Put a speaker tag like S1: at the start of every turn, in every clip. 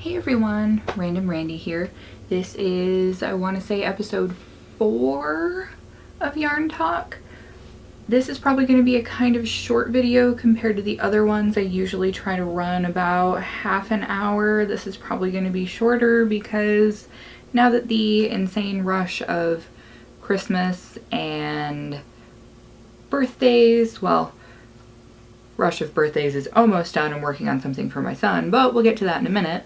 S1: Hey everyone, Random Randy here. This is, I want to say, episode 4 of Yarn Talk. This is probably going to be a kind of short video compared to the other ones. I usually try to run about half an hour. This is probably going to be shorter because now that the insane rush of Christmas and birthdays, well, rush of birthdays is almost done. I'm working on something for my son, but we'll get to that in a minute.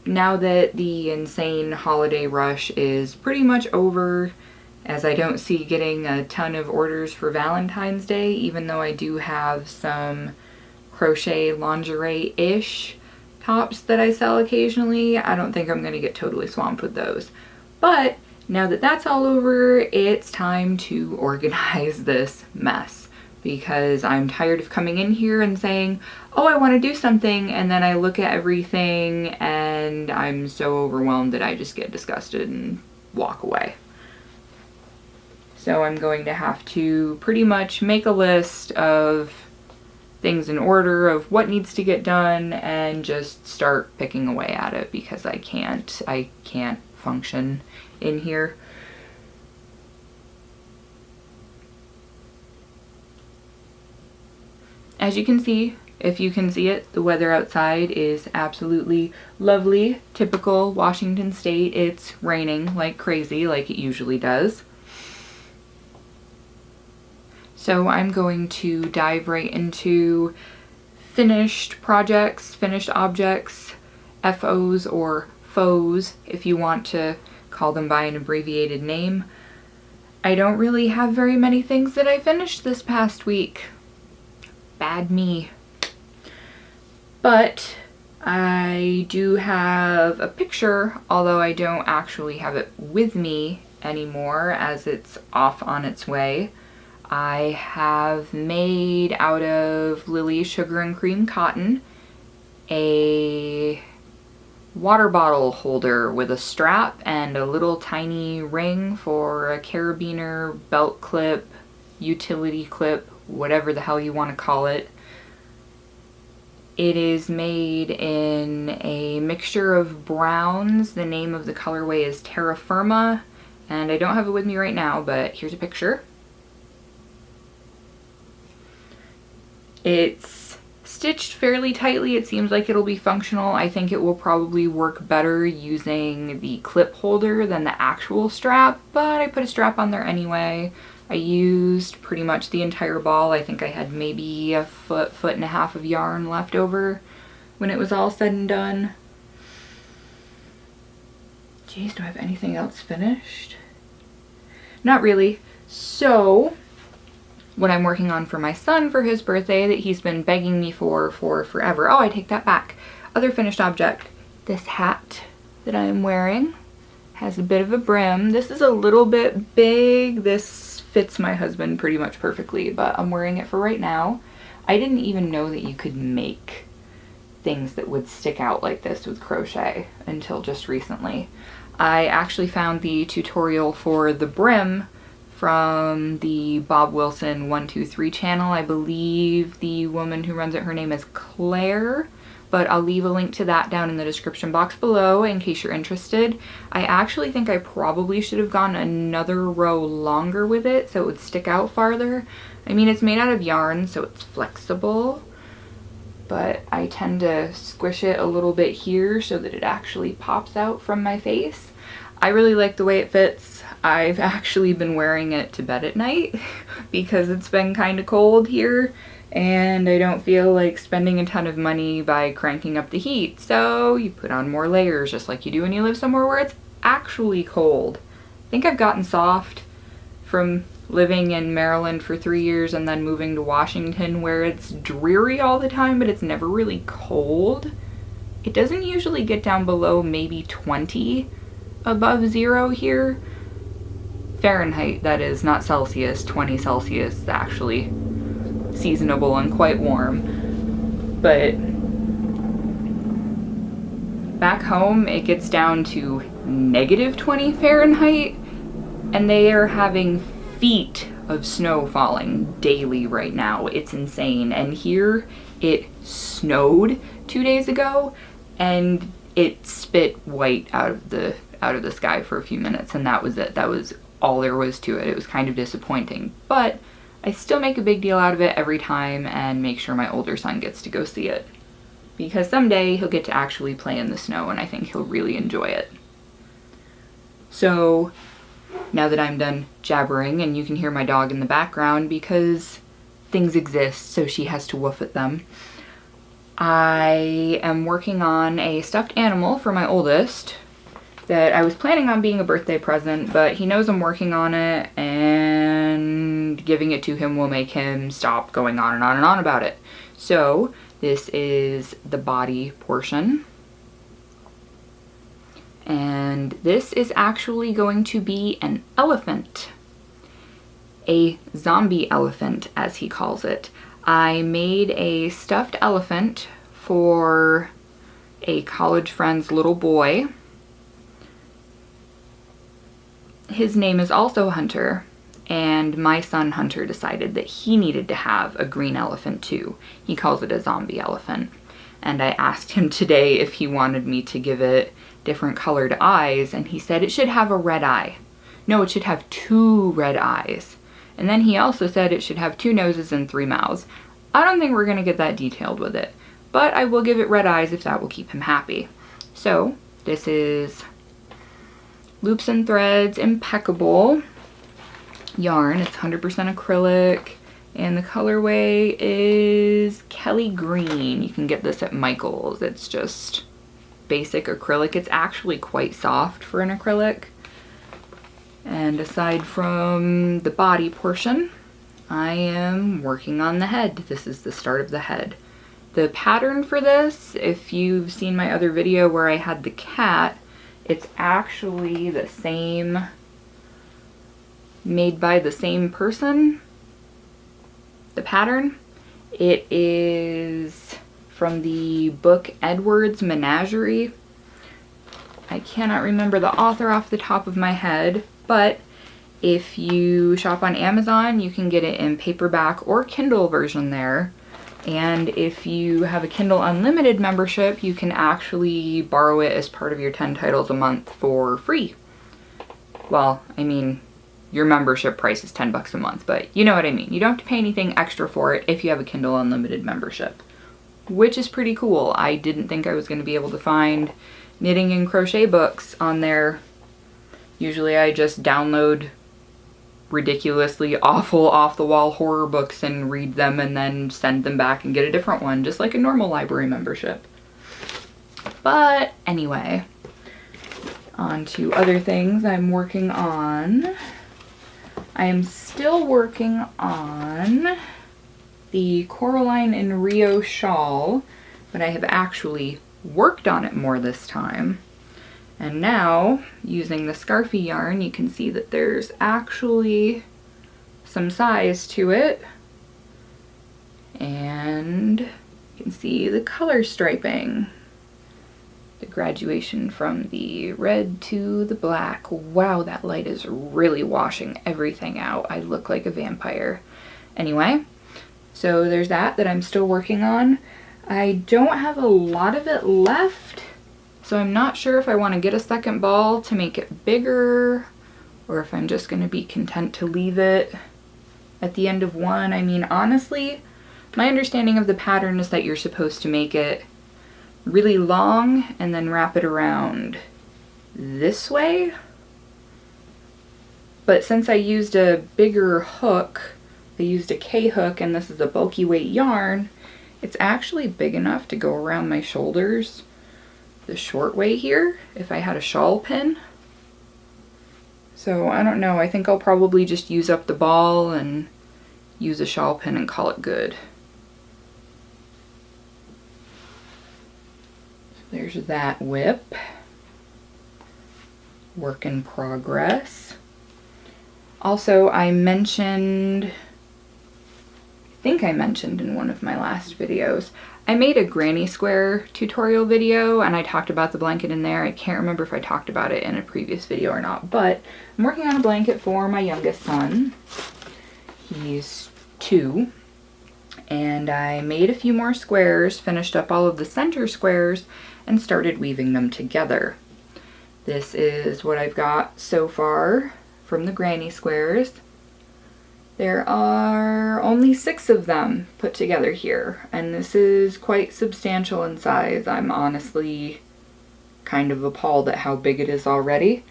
S1: Now that the insane holiday rush is pretty much over, as I don't see getting a ton of orders for Valentine's Day, even though I do have some crochet lingerie-ish tops that I sell occasionally, I don't think I'm going to get totally swamped with those. But now that that's all over, it's time to organize this mess. Because I'm tired of coming in here and saying, oh, I want to do something, and then I look at everything and I'm so overwhelmed that I just get disgusted and walk away. So I'm going to have to pretty much make a list of things in order of what needs to get done and just start picking away at it because I can't function in here. As you can see, if you can see it, the weather outside is absolutely lovely. Typical Washington State. It's raining like crazy, like it usually does. So I'm going to dive right into finished projects, finished objects, FOs or FOs if you want to call them by an abbreviated name. I don't really have very many things that I finished this past week. Bad me. But I do have a picture, although I don't actually have it with me anymore as it's off on its way. I have made out of Lily's Sugar and Cream cotton a water bottle holder with a strap and a little tiny ring for a carabiner, belt clip, utility clip, whatever the hell you want to call it. It is made in a mixture of browns. The name of the colorway is Terra Firma, and I don't have it with me right now, but here's a picture. It's stitched fairly tightly. It seems like it'll be functional. I think it will probably work better using the clip holder than the actual strap, but I put a strap on there anyway. I used pretty much the entire ball. I think I had maybe a foot and a half of yarn left over when it was all said and done. Geez, do I have anything else finished? Not really. So, what I'm working on for my son for his birthday that he's been begging me for forever. Oh, I take that back. Other finished object. This hat that I'm wearing has a bit of a brim. This is a little bit big. This fits my husband pretty much perfectly, but I'm wearing it for right now. I didn't even know that you could make things that would stick out like this with crochet until just recently. I actually found the tutorial for the brim from the Bob Wilson 123 channel. I believe the woman who runs it, her name is Claire, but I'll leave a link to that down in the description box below in case you're interested. I actually think I probably should have gone another row longer with it so it would stick out farther. I mean, it's made out of yarn, so it's flexible, but I tend to squish it a little bit here so that it actually pops out from my face. I really like the way it fits. I've actually been wearing it to bed at night because it's been kind of cold here. And I don't feel like spending a ton of money by cranking up the heat. So you put on more layers just like you do when you live somewhere where it's actually cold. I think I've gotten soft from living in Maryland for 3 years and then moving to Washington where it's dreary all the time, but it's never really cold. It doesn't usually get down below maybe 20 above zero here. Fahrenheit, that is, not Celsius. 20 Celsius actually seasonable and quite warm, but back home it gets down to negative 20 Fahrenheit and they are having feet of snow falling daily right now. It's insane. And here it snowed 2 days ago and it spit white out of the sky for a few minutes, and that was it. That was all there was to it. It was kind of disappointing, but I still make a big deal out of it every time and make sure my older son gets to go see it, because someday he'll get to actually play in the snow, and I think he'll really enjoy it. So now that I'm done jabbering, and you can hear my dog in the background because things exist, so she has to woof at them, I am working on a stuffed animal for my oldest that I was planning on being a birthday present, but he knows I'm working on it, and giving it to him will make him stop going on and on and on about it. So this is the body portion. And this is actually going to be an elephant. A zombie elephant, as he calls it. I made a stuffed elephant for a college friend's little boy. His name is also Hunter, and my son Hunter decided that he needed to have a green elephant too. He calls it a zombie elephant. And I asked him today if he wanted me to give it different colored eyes, and he said it should have a red eye. No, it should have 2 red eyes. And then he also said it should have 2 noses and 3 mouths. I don't think we're going to get that detailed with it, but I will give it red eyes if that will keep him happy. So this is Loops and Threads Impeccable yarn. It's 100% acrylic, and the colorway is Kelly Green. You can get this at Michael's. It's just basic acrylic. It's actually quite soft for an acrylic. And aside from the body portion, I am working on the head. This is the start of the head. The pattern for this, if you've seen my other video where I had the cat, it's actually the same, made by the same person. The pattern, it is from the book Edward's Menagerie. I cannot remember the author off the top of my head, but if you shop on Amazon, you can get it in paperback or Kindle version there. And if you have a Kindle Unlimited membership, you can actually borrow it as part of your 10 titles a month for free. Well, I mean, your membership price is 10 bucks a month, but you know what I mean. You don't have to pay anything extra for it if you have a Kindle Unlimited membership, which is pretty cool. I didn't think I was going to be able to find knitting and crochet books on there. Usually I just download ridiculously awful off-the-wall horror books and read them and then send them back and get a different one, just like a normal library membership. But anyway, on to other things I'm working on. I am still working on the Coraline and Rio shawl, but I have actually worked on it more this time. And now, using the Scarfy yarn, you can see that there's actually some size to it. And you can see the color striping. The graduation from the red to the black. Wow, that light is really washing everything out. I look like a vampire. Anyway, so there's that I'm still working on. I don't have a lot of it left. So I'm not sure if I want to get a second ball to make it bigger, or if I'm just going to be content to leave it at the end of one. I mean, honestly, my understanding of the pattern is that you're supposed to make it really long and then wrap it around this way. But since I used a bigger hook, I used a K hook, and this is a bulky weight yarn, it's actually big enough to go around my shoulders the short way here if I had a shawl pin. So I don't know, I think I'll probably just use up the ball and use a shawl pin and call it good. So there's that whip. Work in progress. Also, I think I mentioned in one of my last videos, I made a granny square tutorial video and I talked about the blanket in there. I can't remember if I talked about it in a previous video or not, but I'm working on a blanket for my youngest son. He's 2, And I made a few more squares, finished up all of the center squares, and started weaving them together. This is what I've got so far from the granny squares. There are only 6 of them put together here, and this is quite substantial in size. I'm honestly kind of appalled at how big it is already.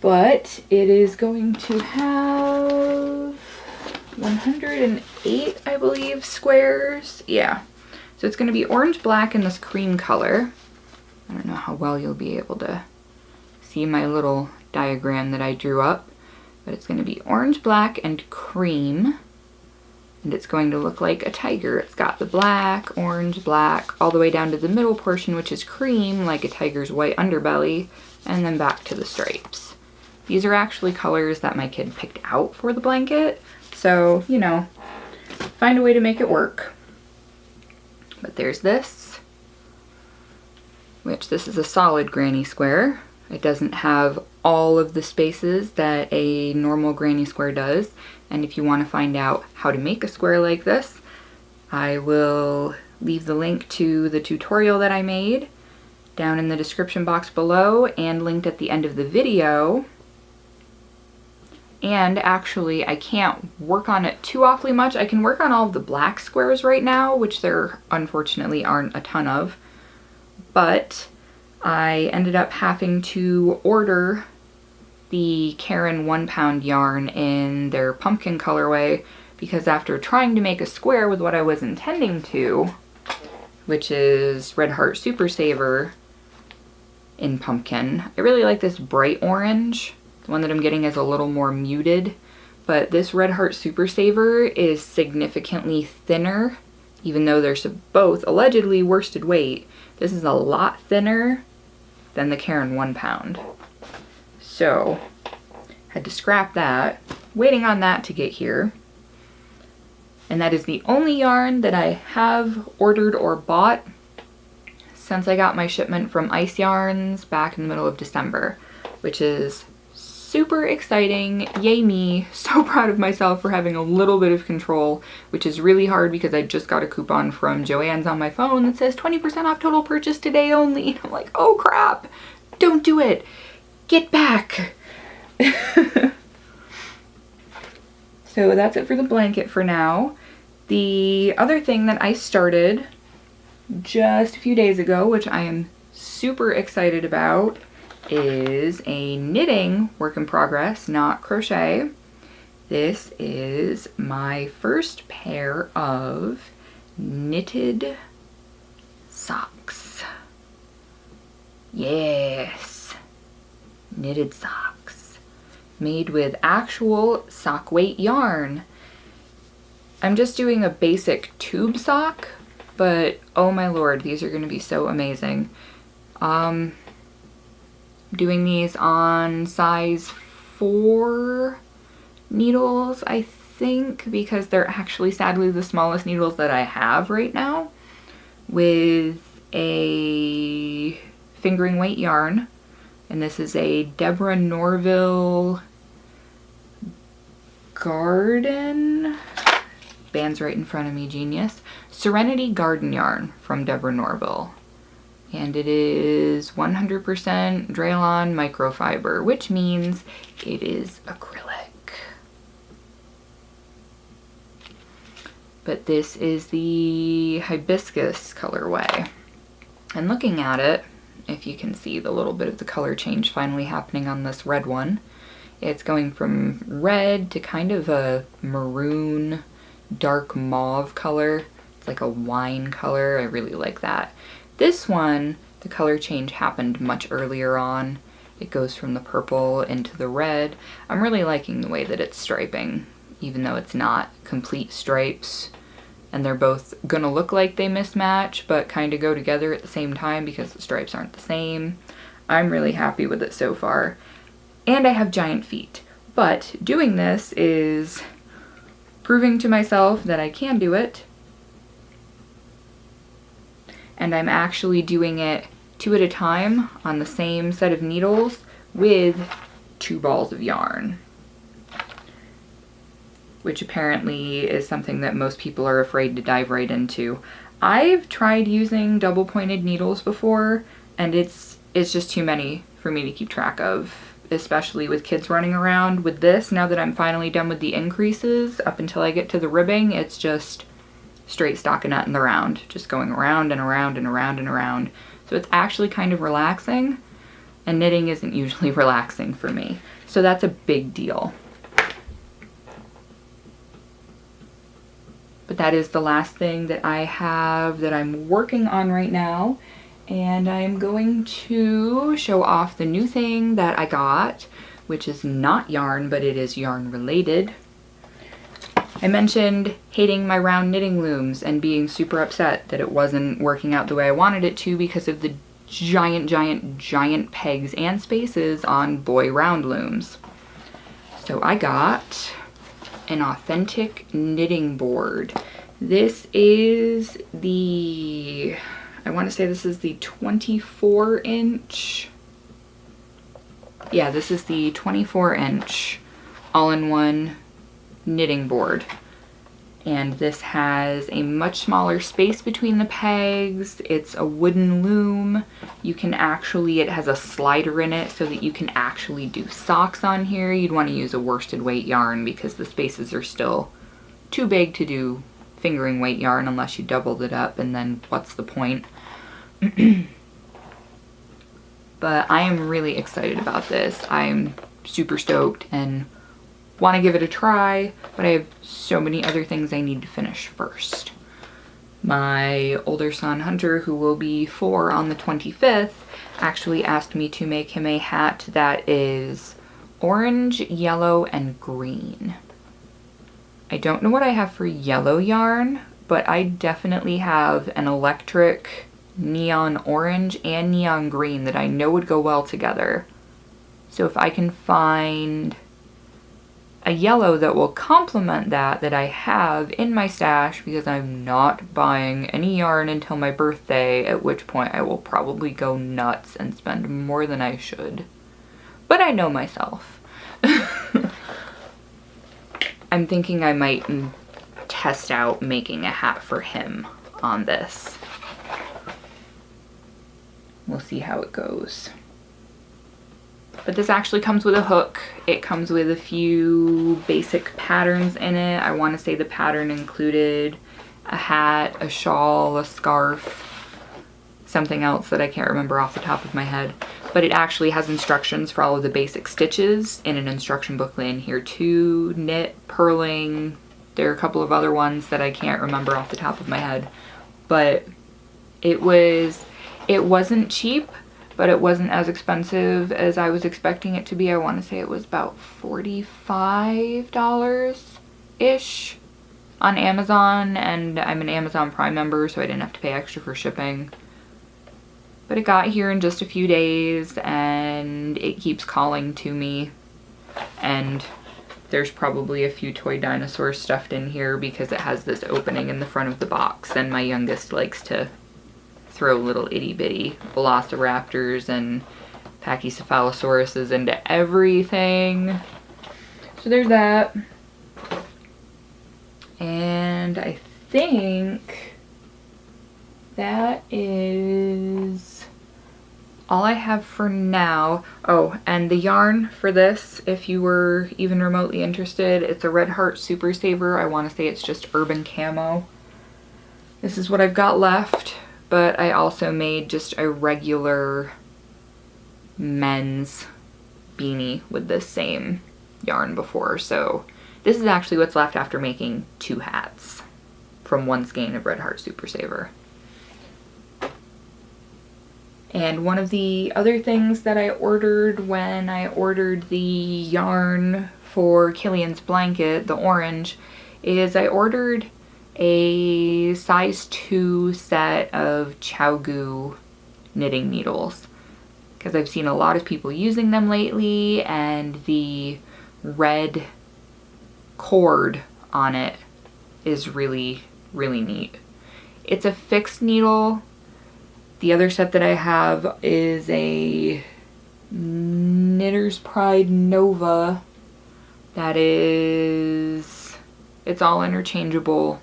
S1: But it is going to have 108, I believe, squares. Yeah. So it's going to be orange, black, and this cream color. I don't know how well you'll be able to see my little diagram that I drew up, but it's going to be orange, black, and cream. And it's going to look like a tiger. It's got the black, orange, black, all the way down to the middle portion, which is cream, like a tiger's white underbelly, and then back to the stripes. These are actually colors that my kid picked out for the blanket, so, you know, find a way to make it work. But there's this, which this is a solid granny square. It doesn't have all of the spaces that a normal granny square does. And if you want to find out how to make a square like this, I will leave the link to the tutorial that I made down in the description box below and linked at the end of the video. And actually, I can't work on it too awfully much. I can work on all of the black squares right now, which there unfortunately aren't a ton of. But I ended up having to order the Caron 1-pound yarn in their pumpkin colorway, because after trying to make a square with what I was intending to, which is Red Heart Super Saver in pumpkin, I really like this bright orange. The one that I'm getting is a little more muted, but this Red Heart Super Saver is significantly thinner, even though they're both allegedly worsted weight. This is a lot thinner than the Caron 1-pound. So, had to scrap that, waiting on that to get here. And that is the only yarn that I have ordered or bought since I got my shipment from Ice Yarns back in the middle of December, which is super exciting. Yay me. So proud of myself for having a little bit of control, which is really hard because I just got a coupon from Joann's on my phone that says 20% off total purchase today only. I'm like, oh crap, don't do it. Get back. So that's it for the blanket for now. The other thing that I started just a few days ago, which I am super excited about, is a knitting work in progress, not crochet. This is my first pair of knitted socks. Yes, knitted socks made with actual sock weight yarn. I'm just doing a basic tube sock, but oh my lord, these are going to be so amazing. Doing these on size 4 needles, I think, because they're actually sadly the smallest needles that I have right now, with a fingering weight yarn. And this is a Deborah Norville Garden, band's right in front of me, genius, Serenity Garden yarn from Deborah Norville. And it is 100% Draylon microfiber, which means it is acrylic. But this is the hibiscus colorway. And looking at it, if you can see the little bit of the color change finally happening on this red one, it's going from red to kind of a maroon, dark mauve color. It's like a wine color. I really like that. This one, the color change happened much earlier on. It goes from the purple into the red. I'm really liking the way that it's striping, even though it's not complete stripes. And they're both gonna look like they mismatch, but kind of go together at the same time because the stripes aren't the same. I'm really happy with it so far. And I have giant feet. But doing this is proving to myself that I can do it. And I'm actually doing it 2 at a time on the same set of needles with 2 balls of yarn. which apparently is something that most people are afraid to dive right into. I've tried using double pointed needles before, and it's just too many for me to keep track of, especially with kids running around. With this, now that I'm finally done with the increases, up until I get to the ribbing, it's just straight stockinette in the round, just going around and around and around and around. So it's actually kind of relaxing, and knitting isn't usually relaxing for me. So that's a big deal. But that is the last thing that I have that I'm working on right now. And I'm going to show off the new thing that I got, which is not yarn, but it is yarn related. I mentioned hating my round knitting looms and being super upset that it wasn't working out the way I wanted it to because of the giant pegs and spaces on boy round looms. So I got an authentic knitting board. This is the, I want to say this is the 24 inch. Yeah, this is the 24 inch all-in-one knitting board. And this has a much smaller space between the pegs. It's a wooden loom. You can actually, it has a slider in it so that you can actually do socks on here. You'd want to use a worsted weight yarn because the spaces are still too big to do fingering weight yarn unless you doubled it up, and then what's the point? But I am really excited about this. I'm super stoked and want to give it a try, but I have so many other things I need to finish first. My older son Hunter, who will be 4 on the 25th, actually asked me to make him a hat that is orange, yellow, and green. I don't know what I have for yellow yarn, but I definitely have an electric neon orange and neon green that I know would go well together. So if I can find a yellow that will complement that I have in my stash, because I'm not buying any yarn until my birthday, at which point I will probably go nuts and spend more than I should. But I know myself. I'm thinking I might test out making a hat for him on this. We'll see how it goes. But this actually comes with a hook. It comes with a few basic patterns in it. I want to say the pattern included a hat, a shawl, a scarf, something else that I can't remember off the top of my head. But it actually has instructions for all of the basic stitches in an instruction booklet in here too. Knit, purling, there are a couple of other ones that I can't remember off the top of my head. But it wasn't cheap, but it wasn't as expensive as I was expecting it to be. I want to say it was about $45-ish on Amazon, and I'm an Amazon Prime member, so I didn't have to pay extra for shipping. But it got here in just a few days, and it keeps calling to me, and there's probably a few toy dinosaurs stuffed in here because it has this opening in the front of the box, and my youngest likes to throw little itty bitty velociraptors and pachycephalosauruses into everything. So there's that. And I think that is all I have for now. Oh, and the yarn for this, if you were even remotely interested, it's a Red Heart Super Saver. I want to say it's just urban camo. This is what I've got left. But I also made just a regular men's beanie with this same yarn before. So this is actually what's left after making 2 hats from one skein of Red Heart Super Saver. And one of the other things that I ordered when I ordered the yarn for Killian's blanket, the orange, is I ordered a size 2 set of ChowGoo knitting needles because I've seen a lot of people using them lately, and the red cord on it is really, really neat. It's a fixed needle. The other set that I have is a Knitter's Pride Nova that is It's all interchangeable.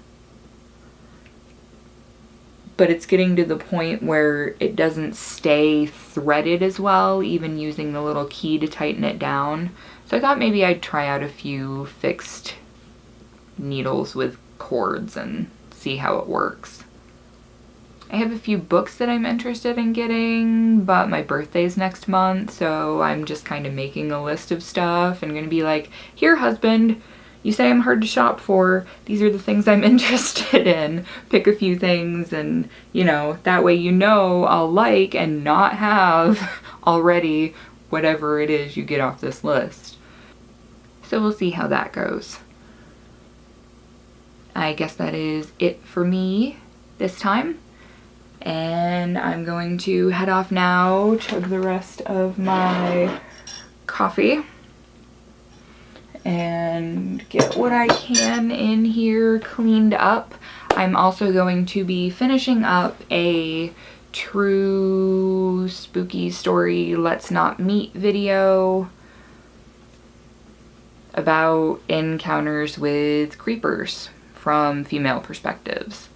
S1: But it's getting to the point where it doesn't stay threaded as well, even using the little key to tighten it down. So I thought maybe I'd try out a few fixed needles with cords and see how it works. I have a few books that I'm interested in getting, but my birthday's next month, so I'm just kind of making a list of stuff and gonna be like, here husband, you say I'm hard to shop for, these are the things I'm interested in. Pick a few things and, you know, that way you know I'll like and not have already whatever it is you get off this list. So we'll see how that goes. I guess that is it for me this time. And I'm going to head off now, chug the rest of my coffee, and get what I can in here cleaned up. I'm also going to be finishing up a true spooky story Let's Not Meet video about encounters with creepers from female perspectives.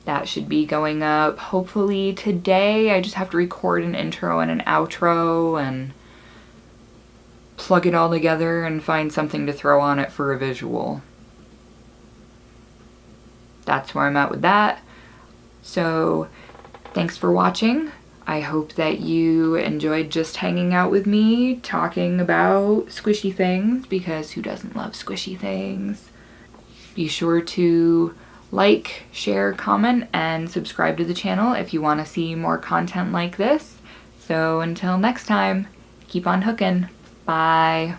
S1: That should be going up hopefully today. I just have to record an intro and an outro and plug it all together and find something to throw on it for a visual. That's where I'm at with that. So thanks for watching. I hope that you enjoyed just hanging out with me talking about squishy things, because who doesn't love squishy things? Be sure to like, share, comment, and subscribe to the channel if you want to see more content like this. So until next time, keep on hooking. Bye.